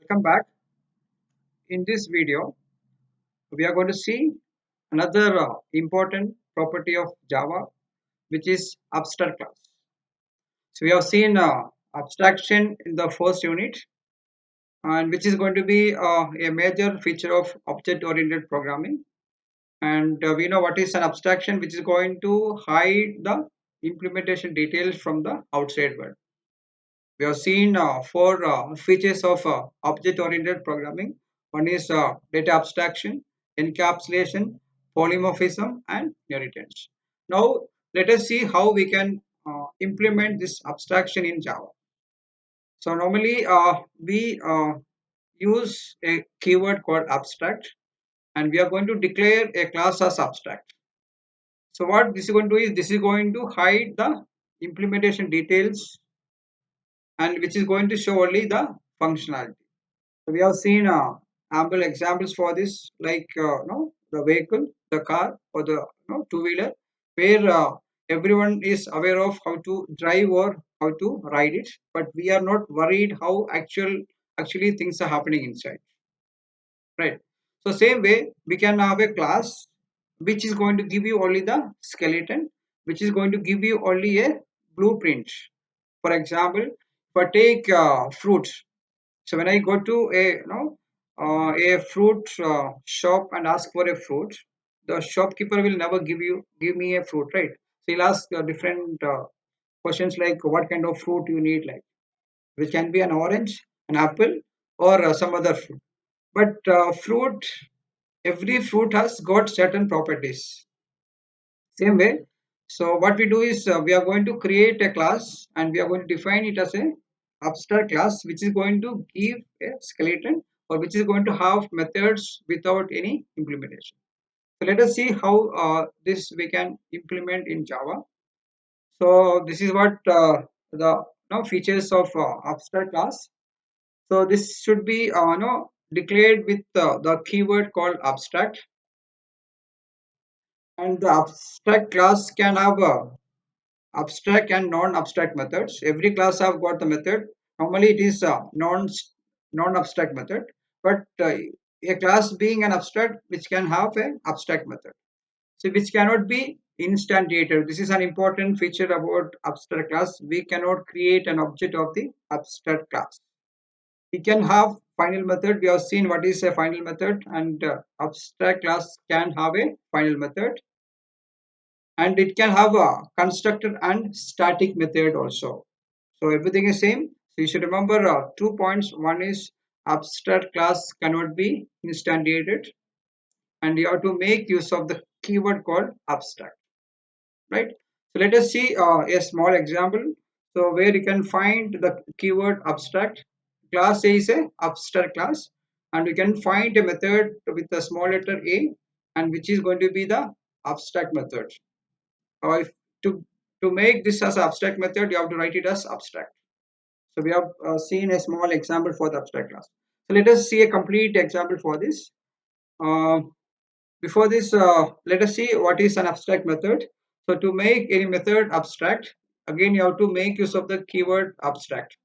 Welcome back. In this video, we are going to see another important property of Java, which is abstract class. So we have seen abstraction in the first unit, and which is going to be a major feature of object-oriented programming. And we know what is an abstraction, which is going to hide the implementation details from the outside world. We have seen four features of object-oriented programming. One is data abstraction, encapsulation, polymorphism, and inheritance. Now, let us see how we can implement this abstraction in Java. So, normally we use a keyword called abstract, and we are going to declare a class as abstract. So, what this is going to do is this is going to hide the implementation details, and which is going to show only the functionality. So we have seen ample examples for this, like the vehicle, the car, or the two-wheeler, where everyone is aware of how to drive or how to ride it, but we are not worried how actually things are happening inside, right? So same way, we can have a class which is going to give you only the skeleton, which is going to give you only a blueprint. For example, if I take fruits, so when I go to a fruit shop and ask for a fruit, the shopkeeper will never give me a fruit, right? So he'll ask different questions like what kind of fruit you need, like which can be an orange, an apple, or some other fruit. But every fruit has got certain properties. Same way. So what we do is we are going to create a class and we are going to define it as a abstract class which is going to give a skeleton or which is going to have methods without any implementation. So let us see how this we can implement in Java. So this is what the features of abstract class. So this should be declared with the keyword called abstract, and the abstract class can have a abstract and non-abstract methods. Every class have got the method. Normally it is a non-abstract method, but a class being an abstract which can have an abstract method, so which cannot be instantiated. This is an important feature about abstract class. We cannot create an object of the abstract class. We can have final method. We have seen what is a final method, and abstract class can have a final method, and it can have a constructor and static method also. So everything is same. So you should remember 2 points. One is abstract class cannot be instantiated, and you have to make use of the keyword called abstract, right? So let us see a small example. So where you can find the keyword abstract. Class A is a abstract class, and you can find a method with the small letter A, and which is going to be the abstract method. If to make this as abstract method, you have to write it as abstract. So we have seen a small example for the abstract class. So let us see a complete example for this. Uh, Before this, let us see what is an abstract method. So to make any method abstract, again you have to make use of the keyword abstract.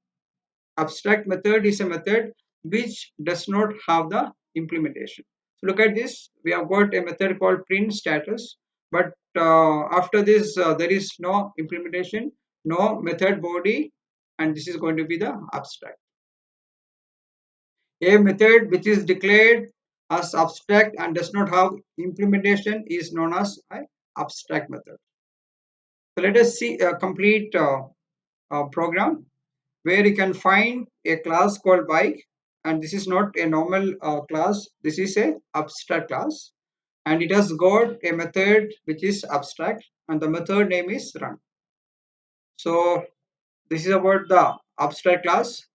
Abstract method is a method which does not have the implementation. So look at this. We have got a method called print status, but after this there is no implementation, no method body, and this is going to be the abstract. A method which is declared as abstract and does not have implementation is known as an abstract method. So let us see a complete program where you can find a class called bike, and this is not a normal class, this is a abstract class, and it has got a method which is abstract, and the method name is run. So this is about the abstract class.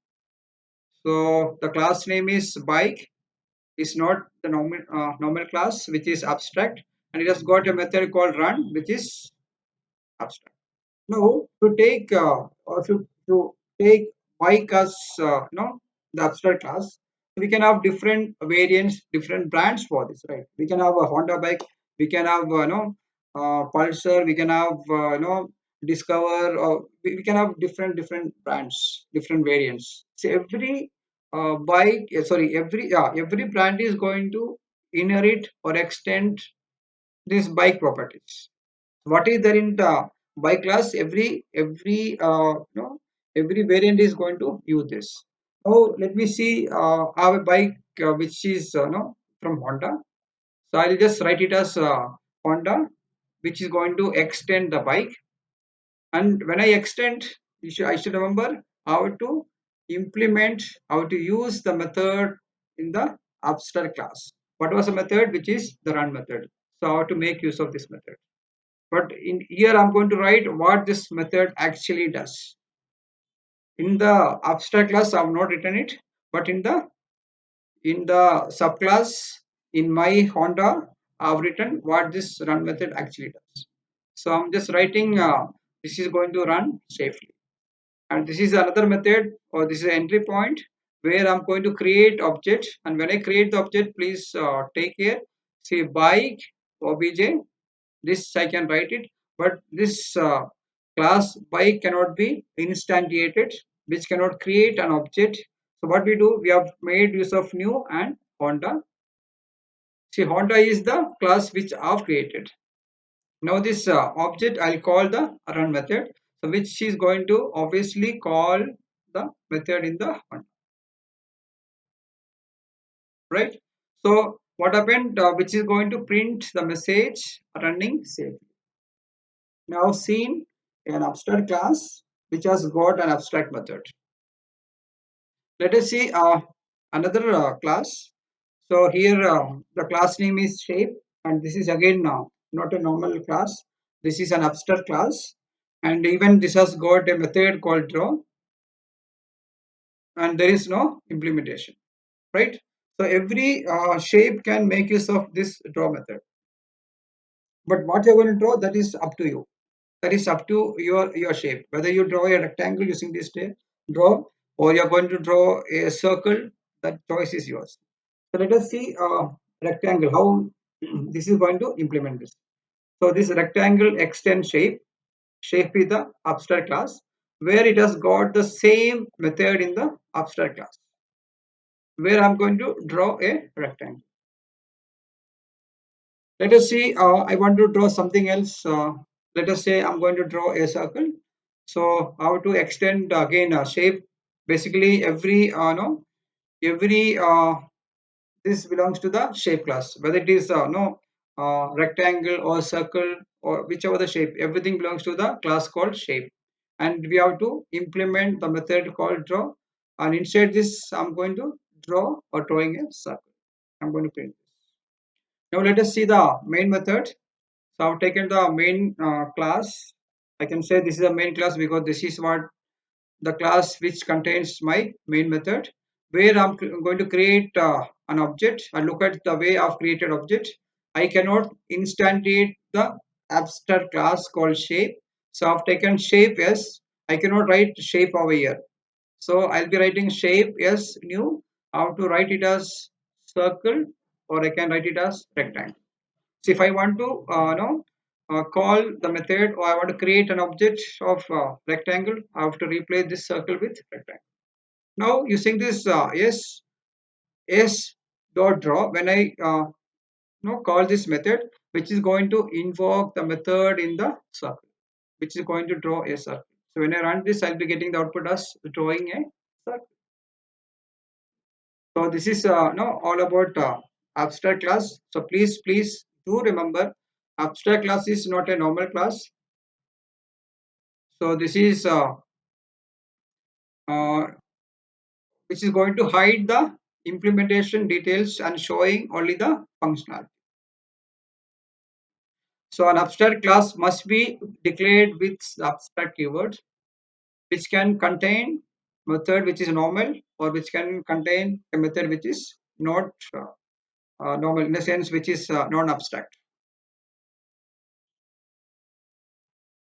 So the class name is bike, is not the normal class which is abstract, and it has got a method called run which is abstract. Now to take or to take bike as the abstract class, we can have different variants, different brands for this, right? We can have a Honda bike, we can have Pulsar, we can have Discover, or we can have different brands, different variants. So every sorry, every brand is going to inherit or extend these bike properties. What is there in the bike class? Every variant is going to use this. Now let me see. I have a bike which is no from Honda. So I'll just write it as Honda, which is going to extend the bike. And when I extend, I should remember how to implement, how to use the method in the abstract class. What was the method? Which is the run method. So how to make use of this method. But in here, I'm going to write what this method actually does. In the abstract class, I've not written it, but in the subclass in my Honda, I've written what this run method actually does. So I'm just writing this is going to run safely. And this is another method, or this is an entry point where I'm going to create object. And when I create the object, please take care. See bike obj. This I can write it, but this class bike cannot be instantiated, which cannot create an object. So what we do, we have made use of new and Honda. See, Honda is the class which I've created. Now this object I'll call the run method, so which is going to obviously call the method in the Honda, right? So what happened, which is going to print the message running safely. Now seen an abstract class which has got an abstract method. Let us see another class. So here the class name is shape, and this is again not a normal class. This is an abstract class, and even this has got a method called draw, and there is no implementation, right? So every shape can make use of this draw method, but what you're going to draw, that is up to you. That is up to your shape. Whether you draw a rectangle using this draw, or you're going to draw a circle, that choice is yours. So let us see rectangle, how this is going to implement this. So this rectangle extend shape is the abstract class, where it has got the same method in the abstract class, where I'm going to draw a rectangle. Let us see, I want to draw something else. Let us say I'm going to draw a circle. So how to extend again shape? Basically, every this belongs to the shape class, whether it is no rectangle or circle or whichever the shape. Everything belongs to the class called shape, and we have to implement the method called draw. And inside this, I'm going to draw or drawing a circle. I'm going to print this. Now let us see the main method. So I've taken the main class. I can say this is a main class because this is what the class which contains my main method, where I'm going to create an object and look at the way I've created object. I cannot instantiate the abstract class called shape. So I've taken shape as, I cannot write shape over here. So I'll be writing shape as new. How to write it as circle, or I can write it as rectangle. So if I want to call the method, or I want to create an object of rectangle, I have to replace this circle with rectangle. Now using this s dot draw, when I call this method, which is going to invoke the method in the circle, which is going to draw a circle. So when I run this, I'll be getting the output as drawing a circle. So this is no all about abstract class. So please do remember, abstract class is not a normal class. So this is uh, which is going to hide the implementation details and showing only the functionality. So an abstract class must be declared with abstract keyword, which can contain method which is normal, or which can contain a method which is not normal, in a sense which is non-abstract.